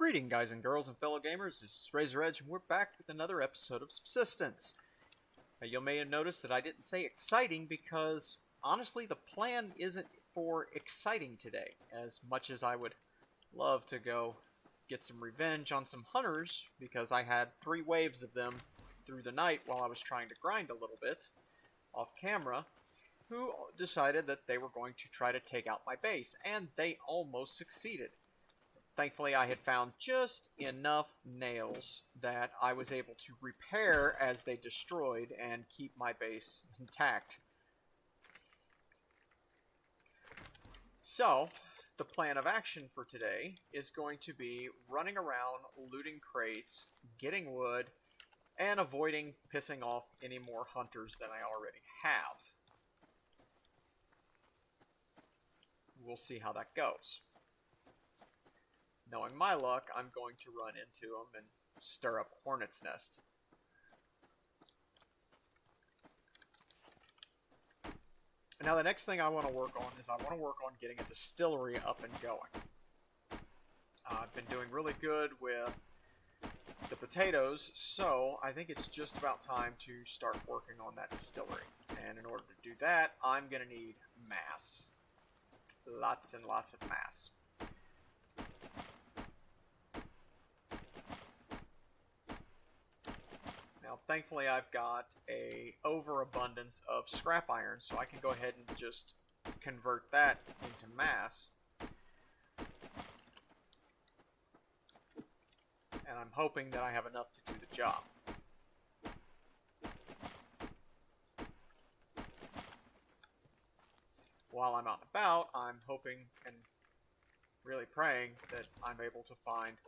Greeting, guys and girls and fellow gamers. This is RazerEdge, and we're back with another episode of Subsistence. You may have noticed that I didn't say exciting because, honestly, the plan isn't for exciting today. As much as I would love to go get some revenge on some hunters, because I had 3 waves of them through the night while I was trying to grind a little bit off camera, who decided that they were going to try to take out my base, and they almost succeeded. Thankfully, I had found just enough nails that I was able to repair as they destroyed and keep my base intact. So, the plan of action for today is going to be running around, looting crates, getting wood, and avoiding pissing off any more hunters than I already have. We'll see how that goes. Knowing my luck, I'm going to run into them and stir up a hornet's nest. Now the next thing I want to work on is I want to work on getting a distillery up and going. I've been doing really good with the potatoes, so I think it's just about time to start working on that distillery. And in order to do that, I'm going to need mass. Lots and lots of mass. Now, thankfully, I've got a overabundance of scrap iron, so I can go ahead and just convert that into mass. And I'm hoping that I have enough to do the job. While I'm out and about, I'm hoping and really praying that I'm able to find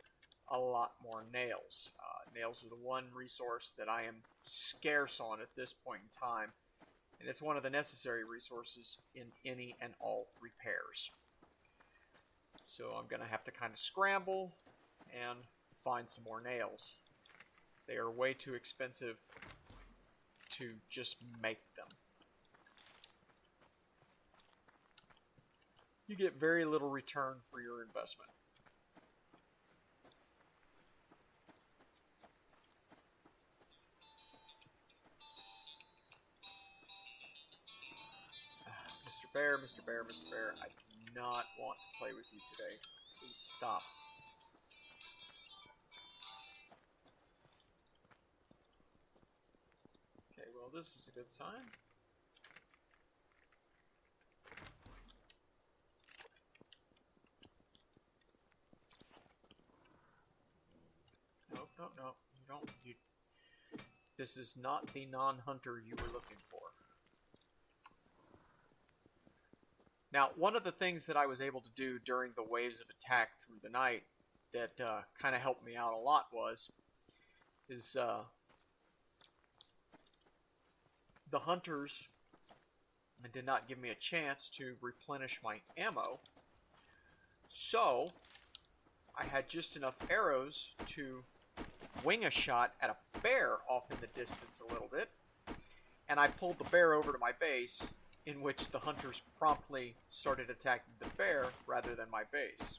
a lot more nails. Nails are the one resource that I am scarce on at this point in time, and it's one of the necessary resources in any and all repairs. So I'm going to have to kind of scramble and find some more nails. They are way too expensive to just make them. You get very little return for your investment. Mr. Bear, Mr. Bear, Mr. Bear, I do not want to play with you today. Please stop. Okay, well, this is a good sign. No, you don't. This is not the non-hunter you were looking for. Now, one of the things that I was able to do during the waves of attack through the night that kind of helped me out a lot is the hunters did not give me a chance to replenish my ammo, so I had just enough arrows to wing a shot at a bear off in the distance a little bit, and I pulled the bear over to my base, in which the hunters promptly started attacking the bear rather than my base.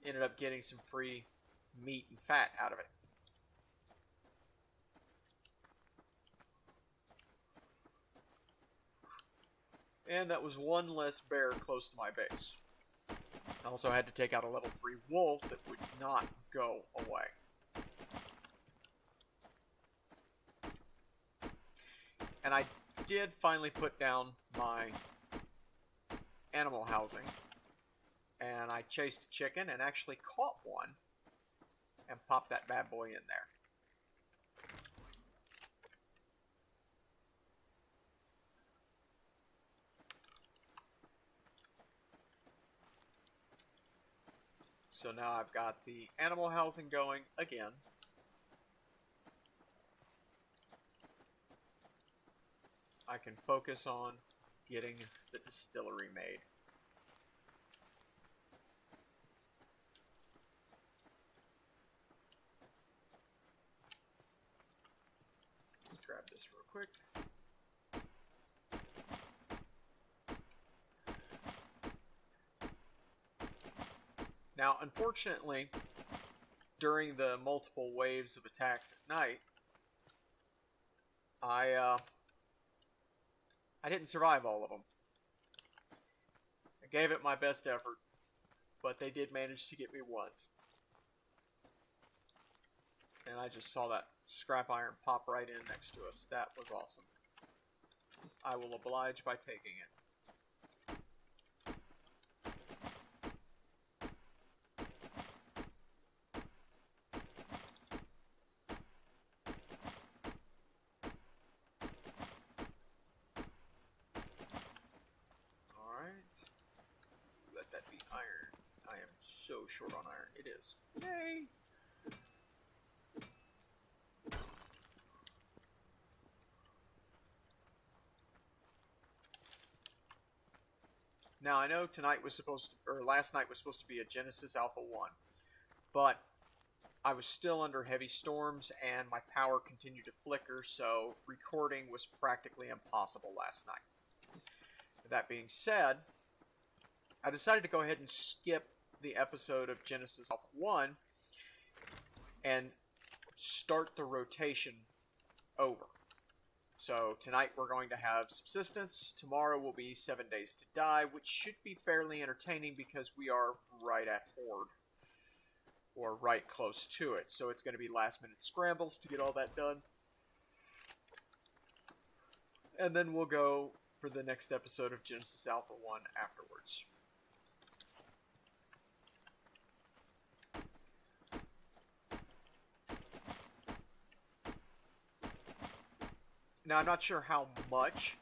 Ended up getting some free meat and fat out of it. And that was one less bear close to my base. I also had to take out a level 3 wolf that would not go away. And I did finally put down my animal housing, and I chased a chicken and actually caught one and popped that bad boy in there. So now I've got the animal housing going again. I can focus on getting the distillery made. Let's grab this real quick. Now, unfortunately, during the multiple waves of attacks at night, I didn't survive all of them. I gave it my best effort, but they did manage to get me once. And I just saw that scrap iron pop right in next to us. That was awesome. I will oblige by taking it. Let that be iron. I am so short on iron. It is. Yay! Now I know tonight was supposed to, or last night was supposed to be a Genesis Alpha 1, but I was still under heavy storms and my power continued to flicker, so recording was practically impossible last night. That being said, I decided to go ahead and skip the episode of Genesis Alpha 1 and start the rotation over. So tonight we're going to have Subsistence. Tomorrow will be 7 Days to Die, which should be fairly entertaining because we are right at Horde. Or right close to it. So it's going to be last minute scrambles to get all that done. And then we'll go for the next episode of Genesis Alpha 1 afterwards. Now, I'm not sure how much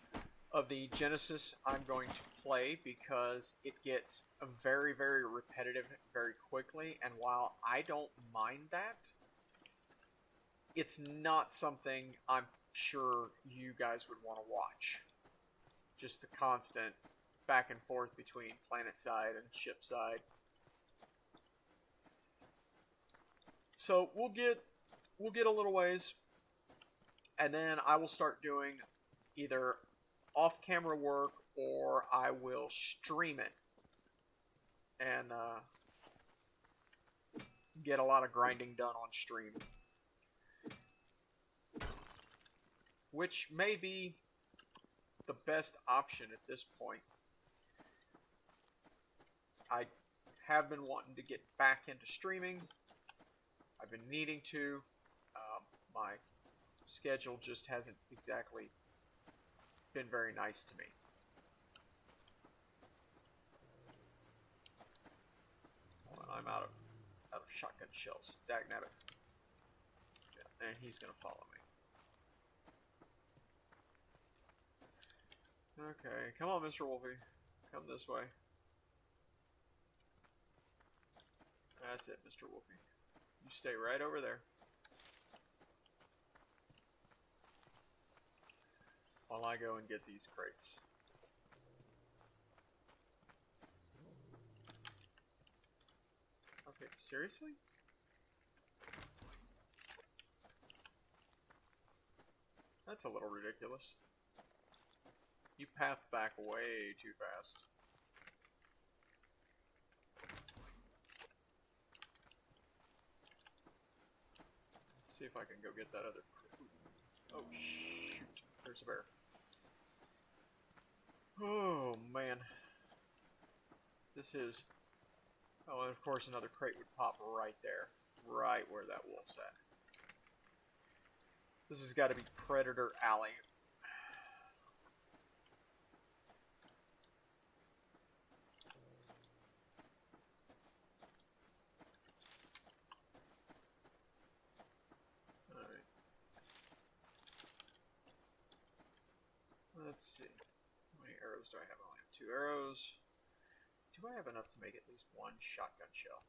of the Genesis I'm going to play because it gets very, very repetitive very quickly. And while I don't mind that, it's not something I'm sure you guys would want to watch. Just the constant back and forth between planet side and ship side. So we'll get a little ways. And then I will start doing either off-camera work or I will stream it and get a lot of grinding done on stream. Which may be the best option at this point. I have been wanting to get back into streaming. I've been needing to. My schedule just hasn't exactly been very nice to me. Well, I'm out of shotgun shells. Dagnabbit. Yeah, and he's gonna follow me. Okay, come on, Mr. Wolfie. Come this way. That's it, Mr. Wolfie. You stay right over there. While I go and get these crates. Okay, seriously? That's a little ridiculous. You path back way too fast. Let's see if I can go get that other... Oh, shoot. There's a bear. Oh, man. This is... Oh, and of course another crate would pop right there. Right where that wolf's at. This has got to be Predator Alley. Alright. Let's see. How many arrows do I have? I only have 2 arrows. Do I have enough to make at least 1 shotgun shell?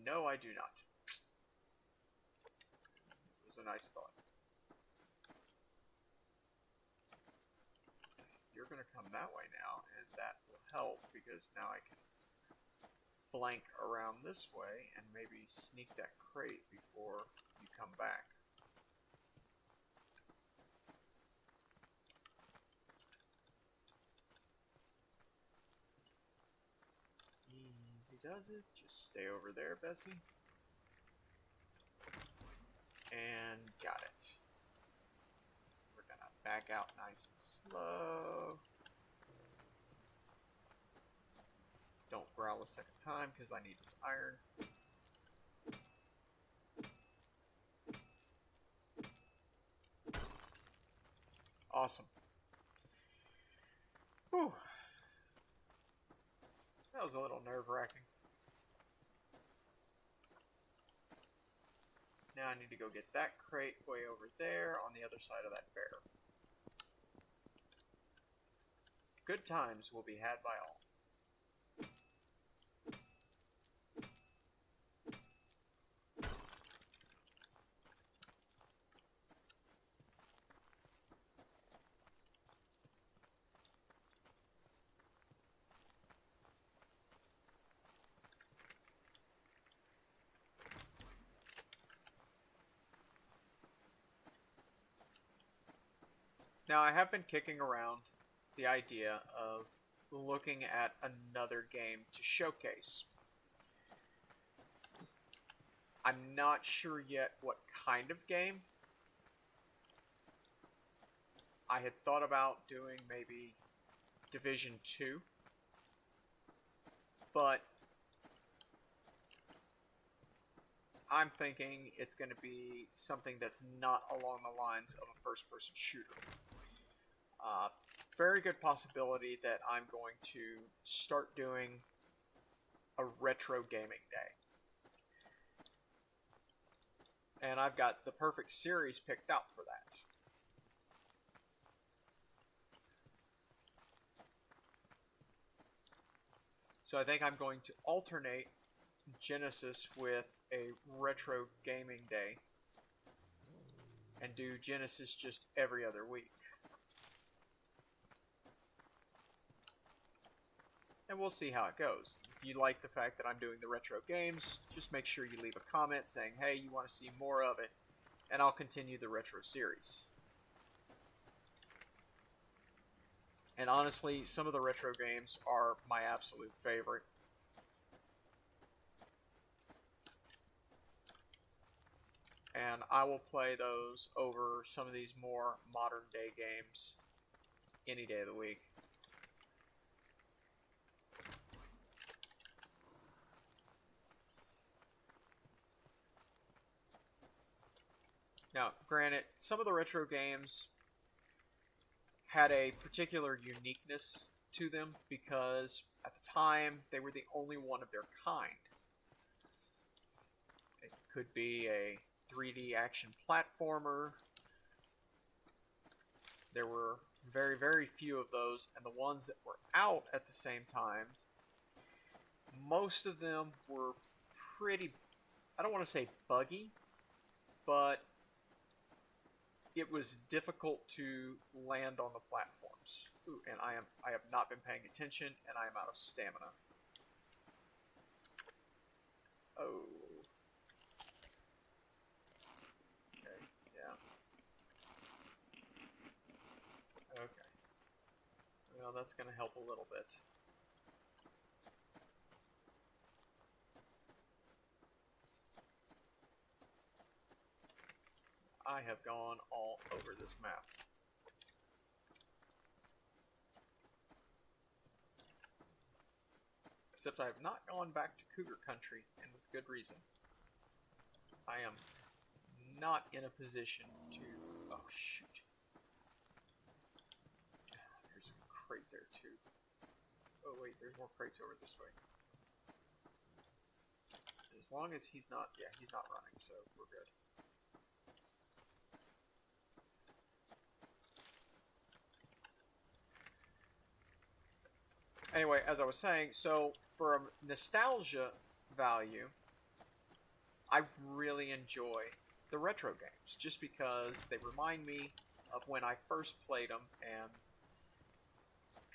No, I do not. It was a nice thought. You're going to come that way now, and that will help because now I can flank around this way and maybe sneak that crate before you come back. Easy does it. Just stay over there, Bessie. And got it. We're gonna back out nice and slow. Don't growl a second time because I need this iron. Awesome. Whew. That was a little nerve-wracking. Now I need to go get that crate way over there on the other side of that bear. Good times will be had by all. Now, I have been kicking around the idea of looking at another game to showcase. I'm not sure yet what kind of game. I had thought about doing maybe Division 2, but I'm thinking it's going to be something that's not along the lines of a first-person shooter. Very good possibility that I'm going to start doing a retro gaming day. And I've got the perfect series picked out for that. So I think I'm going to alternate Genesis with a retro gaming day and do Genesis just every other week. And we'll see how it goes. If you like the fact that I'm doing the retro games, just make sure you leave a comment saying, hey, you want to see more of it, and I'll continue the retro series. And honestly, some of the retro games are my absolute favorite. And I will play those over some of these more modern day games any day of the week. Now, granted, some of the retro games had a particular uniqueness to them because at the time they were the only one of their kind. It could be a 3D action platformer. There were very, very few of those, and the ones that were out at the same time, most of them were pretty, I don't want to say buggy, but it was difficult to land on the platforms. Ooh, and I have not been paying attention, and I am out of stamina. Oh. Okay, yeah. Okay. Well, that's going to help a little bit. I have gone all over this map. Except I have not gone back to Cougar Country, and with good reason. I am not in a position to... Oh, shoot. There's a crate there, too. Oh, wait, there's more crates over this way. As long as he's not... Yeah, he's not running, so we're good. Anyway, as I was saying, so for a nostalgia value, I really enjoy the retro games just because they remind me of when I first played them and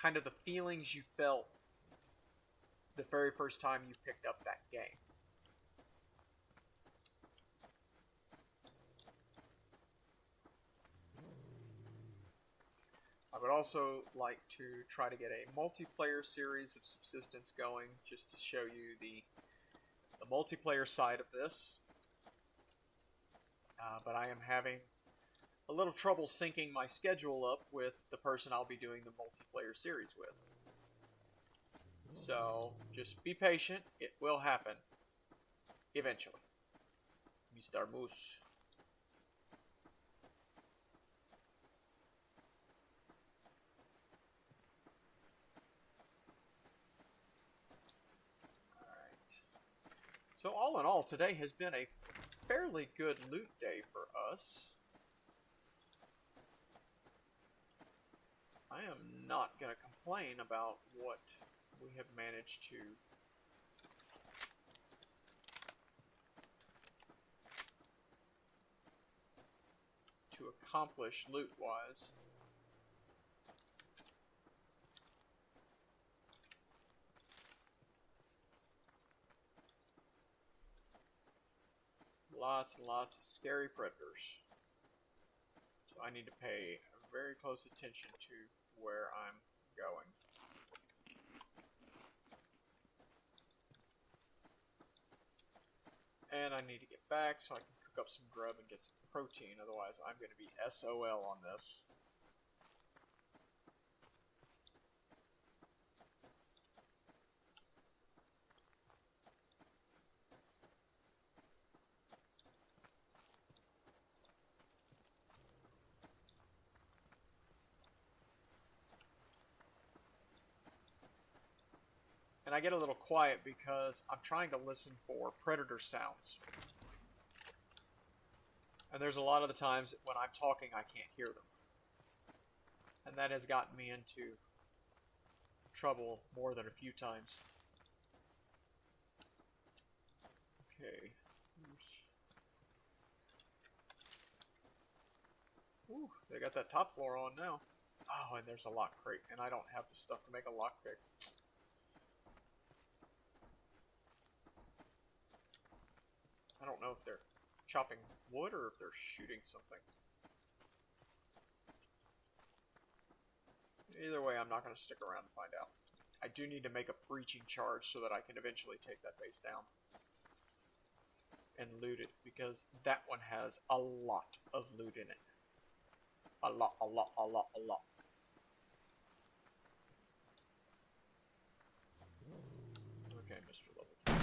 kind of the feelings you felt the very first time you picked up that game. I would also like to try to get a multiplayer series of Subsistence going, just to show you the multiplayer side of this. But I am having a little trouble syncing my schedule up with the person I'll be doing the multiplayer series with. So, just be patient. It will happen. Eventually. Mr. Moose. Alright. So all in all, today has been a fairly good loot day for us. I am not going to complain about what we have managed to accomplish loot-wise. Lots and lots of scary predators. So I need to pay very close attention to where I'm going. And I need to get back so I can cook up some grub and get some protein, otherwise I'm going to be SOL on this. And I get a little quiet because I'm trying to listen for predator sounds. And there's a lot of the times that when I'm talking I can't hear them. And that has gotten me into trouble more than a few times. Okay. Ooh, they got that top floor on now. Oh, and there's a lock crate, and I don't have the stuff to make a lockpick. I don't know if they're chopping wood or if they're shooting something. Either way, I'm not going to stick around to find out. I do need to make a breaching charge so that I can eventually take that base down and loot it, because that one has a lot of loot in it. A lot, a lot, a lot, a lot. Okay, Mr. Level 3.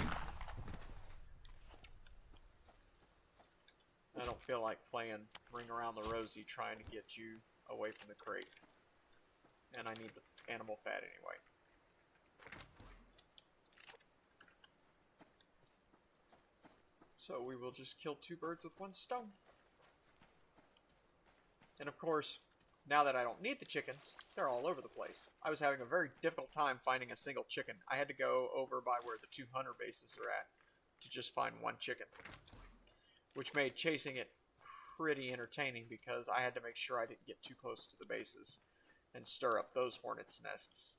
I don't feel like playing Ring Around the Rosie trying to get you away from the crate. And I need the animal fat anyway. So we will just kill two birds with one stone. And of course, now that I don't need the chickens, they're all over the place. I was having a very difficult time finding a single chicken. I had to go over by where the 2 hunter bases are at to just find one chicken. Which made chasing it pretty entertaining because I had to make sure I didn't get too close to the bases and stir up those hornets' nests.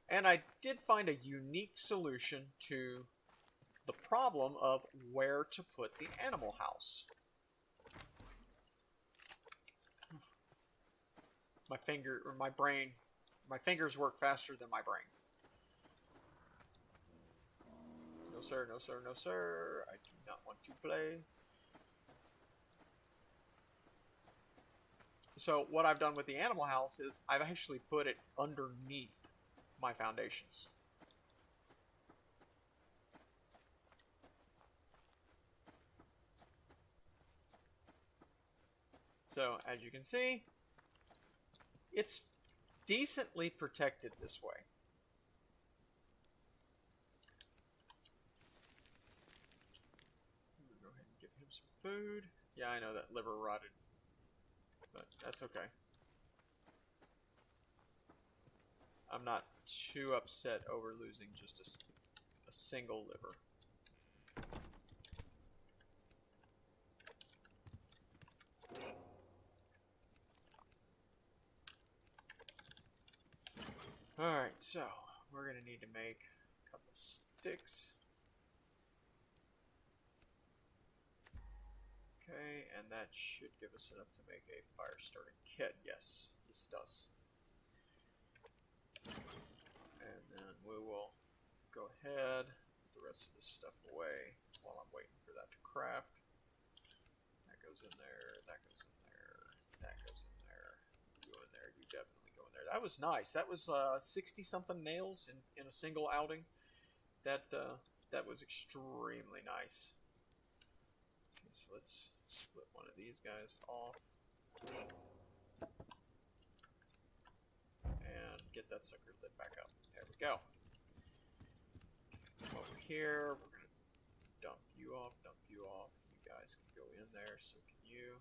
And I did find a unique solution to the problem of where to put the animal house. My fingers work faster than my brain. No sir, no sir, no sir. I do not want to play. So what I've done with the animal house is I've actually put it underneath my foundations. So as you can see, it's decently protected this way. I'm gonna go ahead and give him some food. Yeah, I know that liver rotted, but that's okay. I'm not too upset over losing just a single liver. Alright, so we're going to need to make a couple sticks. Okay, and that should give us enough to make a fire starting kit. Yes, yes it does. And then we will go ahead, put the rest of this stuff away while I'm waiting for that to craft. That goes in there, that goes in there, that goes in there. You go in there, you definitely go in there. That was nice. That was 60-something nails in a single outing. That was extremely nice. Okay, so let's split one of these guys off. And get that sucker lit back up. There we go. Come over here. We're going to dump you off, dump you off. You guys can go in there, so can you.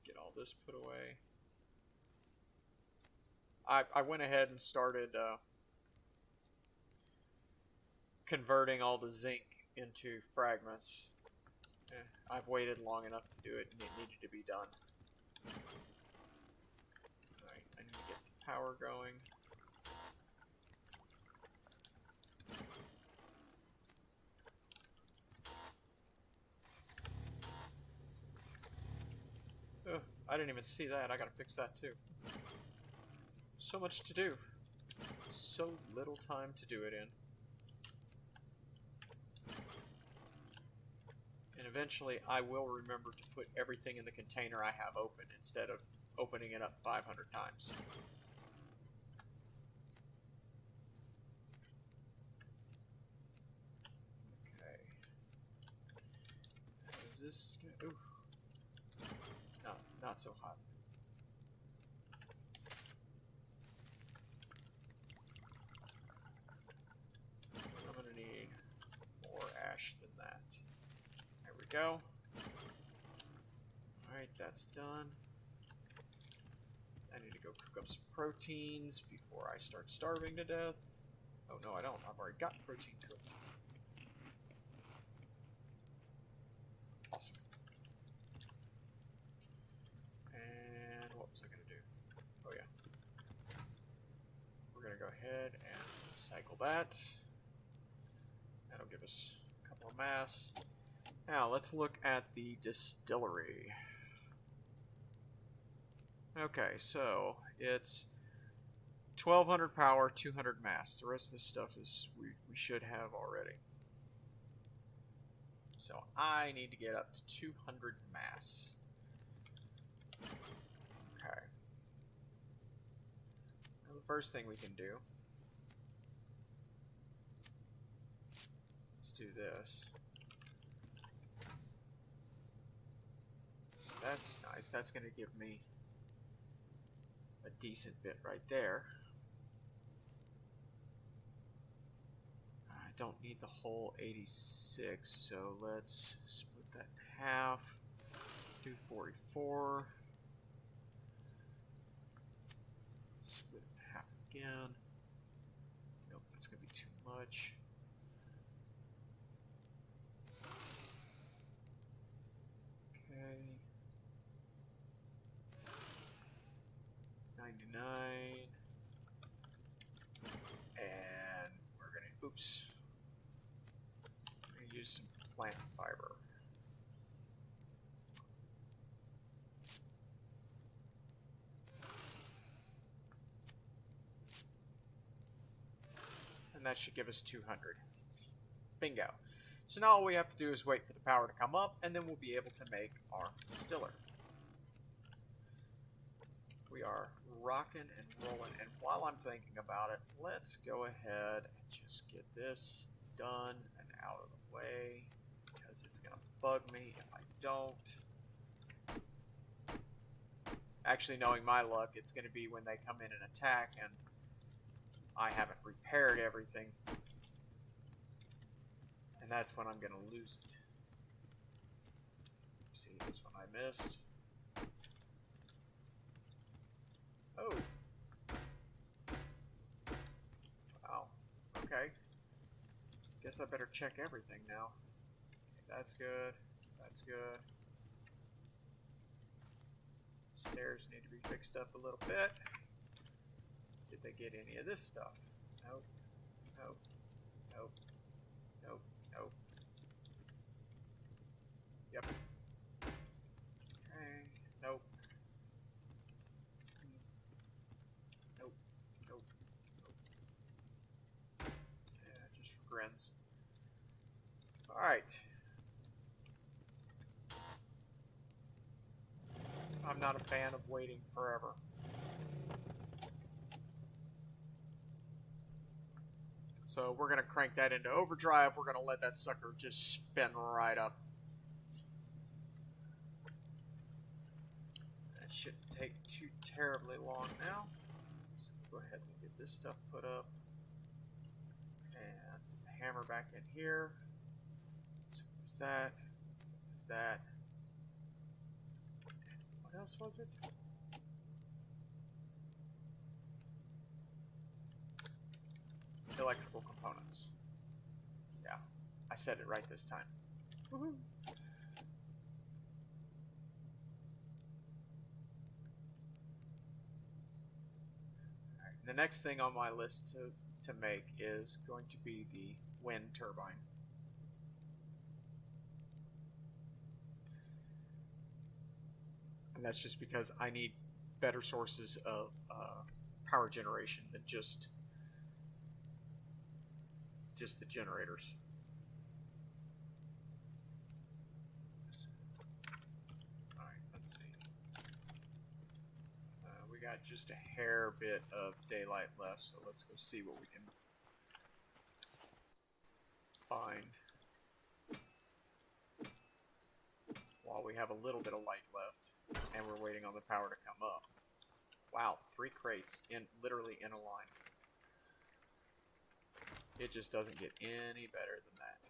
Get all this put away. I went ahead and started converting all the zinc into fragments. I've waited long enough to do it, and it needed to be done. Alright, I need to get the power going. Ugh, I didn't even see that. I gotta fix that too. So much to do. So little time to do it in. And eventually I will remember to put everything in the container I have open instead of opening it up 500 times. Okay. Is this... Ooh. No, not so hot. I'm gonna need more ash than that. There we go. Alright, that's done. I need to go cook up some proteins before I start starving to death. Oh no, I don't. I've already got protein cooked. Awesome. And what was I going to do? Oh yeah. We're going to go ahead and cycle that. That'll give us a couple of mass. Now let's look at the distillery. Okay, so it's 1200 power, 200 mass. The rest of this stuff is we should have already. So I need to get up to 200 mass. Okay. Now the first thing we can do is do this. So that's nice. That's going to give me a decent bit right there. I don't need the whole 86, so let's split that in half. Do 44. Split it in half again. Nope, that's going to be too much. Okay. 99. And we're going to, oops. We're going to use some plant fiber. And that should give us 200. Bingo. So now all we have to do is wait for the power to come up, and then we'll be able to make our distiller. We are rocking and rolling, and while I'm thinking about it, let's go ahead and just get this done and out of the way, because it's going to bug me if I don't. Actually, knowing my luck, it's going to be when they come in and attack, and I haven't repaired everything. And that's when I'm going to lose it. See, this one I missed. Oh. Wow. Okay. Guess I better check everything now. Okay, that's good. That's good. Stairs need to be fixed up a little bit. Did they get any of this stuff? Nope. Nope. Nope. friends. Alright. I'm not a fan of waiting forever. So we're going to crank that into overdrive. We're going to let that sucker just spin right up. That shouldn't take too terribly long now. So go ahead and get this stuff put up. And the hammer back in here. So what's that? What's that? What else was it? Electrical components. Yeah, I said it right this time. Woohoo! Alright, the next thing on my list to make is going to be the wind turbine. And that's just because I need better sources of power generation than just the generators. Alright, let's see. We got just a hair bit of daylight left, so let's go see what we can find while we have a little bit of light left and we're waiting on the power to come up. Wow, 3 crates literally in a line. It just doesn't get any better than that.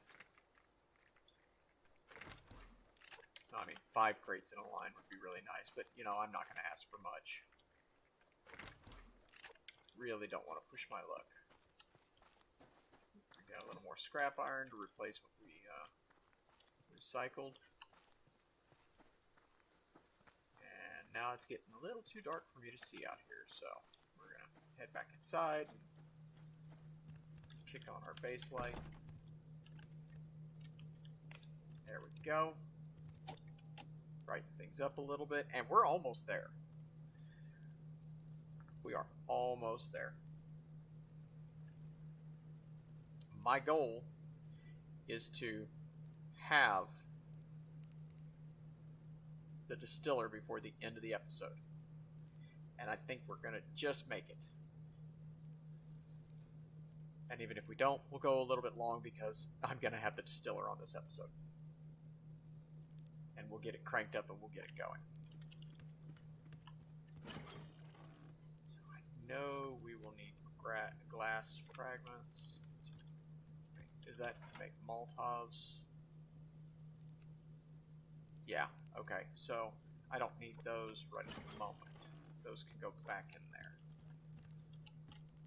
No, I mean, 5 crates in a line would be really nice, but, you know, I'm not going to ask for much. Really don't want to push my luck. We got a little more scrap iron to replace what we recycled. And now it's getting a little too dark for me to see out here, so we're going to head back inside. Kick on our base light. There we go. Brighten things up a little bit, and we're almost there. We are almost there. My goal is to have the distiller before the end of the episode. And I think we're going to just make it. And even if we don't, we'll go a little bit long because I'm going to have the distiller on this episode. And we'll get it cranked up and we'll get it going. So I know we will need glass fragments. Is that to make Molotovs? Yeah, okay. So I don't need those right at the moment. Those can go back in there.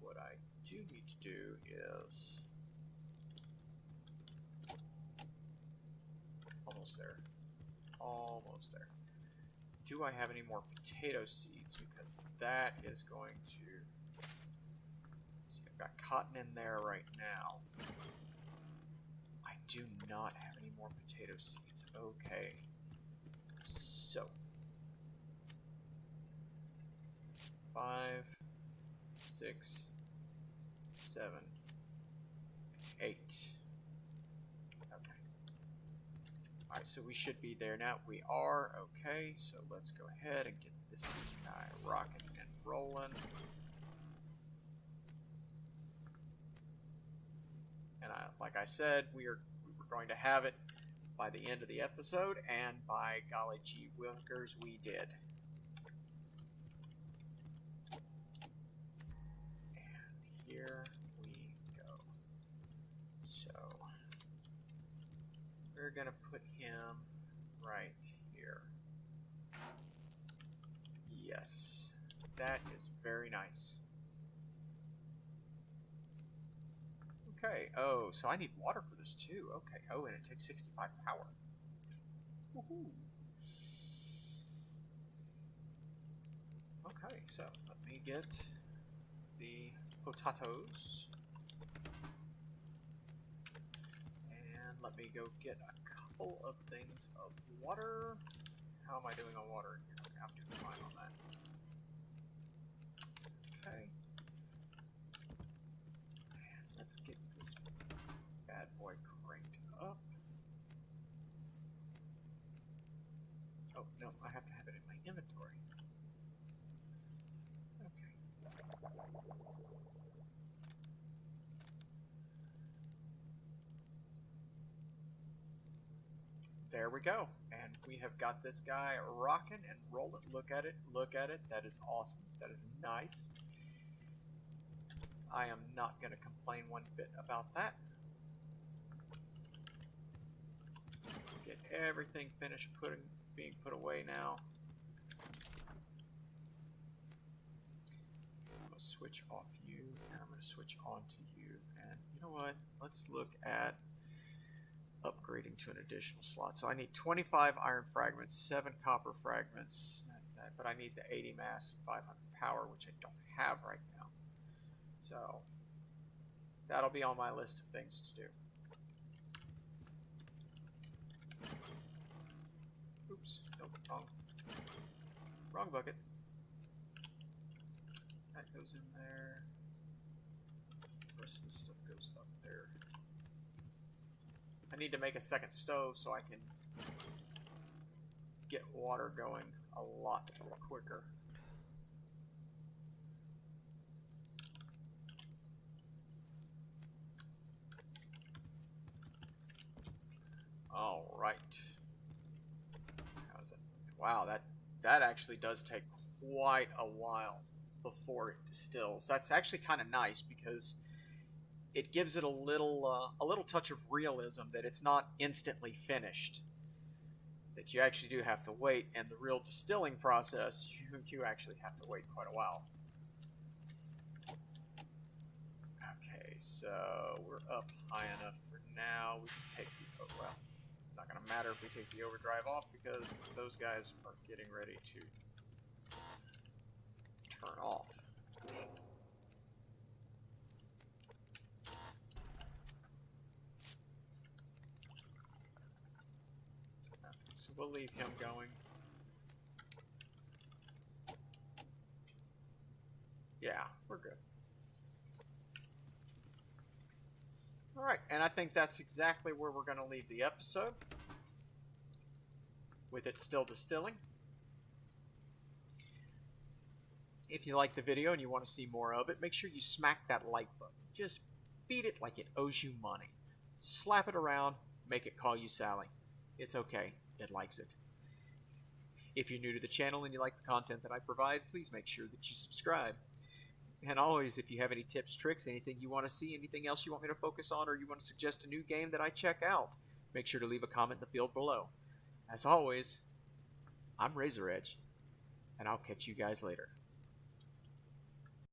What I do need to do is almost there. Almost there. Do I have any more potato seeds? Because that is going to... See, I've got cotton in there right now. I do not have any more potato seeds. Okay. So. 5, 6, 7, 8. Okay. Alright, so we should be there now. We are. Okay, so let's go ahead and get this guy rocking and rolling. And like I said, we were going to have it by the end of the episode, and by golly gee willikers, we did. And here we go. So we're gonna put him right here. Yes, that is very nice. Okay, oh, so I need water for this too. Okay, oh, and it takes 65 power. Woohoo! Okay, so let me get the potatoes. And let me go get a couple of things of water. How am I doing on water? Okay, I'm doing fine on that. Okay. let's get this bad boy cranked up. Oh, no, I have to have it in my inventory. Okay. There we go. And we have got this guy rocking and rolling. Look at it. Look at it. That is awesome. That is nice. I am not going to complain one bit about that. Get everything finished being put away now. I'm going to switch off you, and I'm going to switch on to you. And you know what? Let's look at upgrading to an additional slot. So I need 25 iron fragments, 7 copper fragments, but I need the 80 mass and 500 power, which I don't have right now. So that'll be on my list of things to do. Oops, nope, wrong bucket. That goes in there. The rest of this stuff goes up there. I need to make a second stove so I can get water going a lot quicker. All right. How's it? Wow, that actually does take quite a while before it distills. That's actually kind of nice because it gives it a little touch of realism that it's not instantly finished. That you actually do have to wait, and the real distilling process, you actually have to wait quite a while. Okay, so we're up high enough for now. We can take the well. Not going to matter if we take the overdrive off because those guys are getting ready to turn off. So we'll leave him going. Yeah, we're good. Alright, and I think that's exactly where we're going to leave the episode. With it still distilling. If you like the video and you want to see more of it, make sure you smack that like button. Just beat it like it owes you money. Slap it around, make it call you Sally. It's okay, it likes it. If you're new to the channel and you like the content that I provide, please make sure that you subscribe. And always, if you have any tips, tricks, anything you want to see, anything else you want me to focus on, or you want to suggest a new game that I check out, make sure to leave a comment in the field below. As always, I'm RazerEdge, and I'll catch you guys later.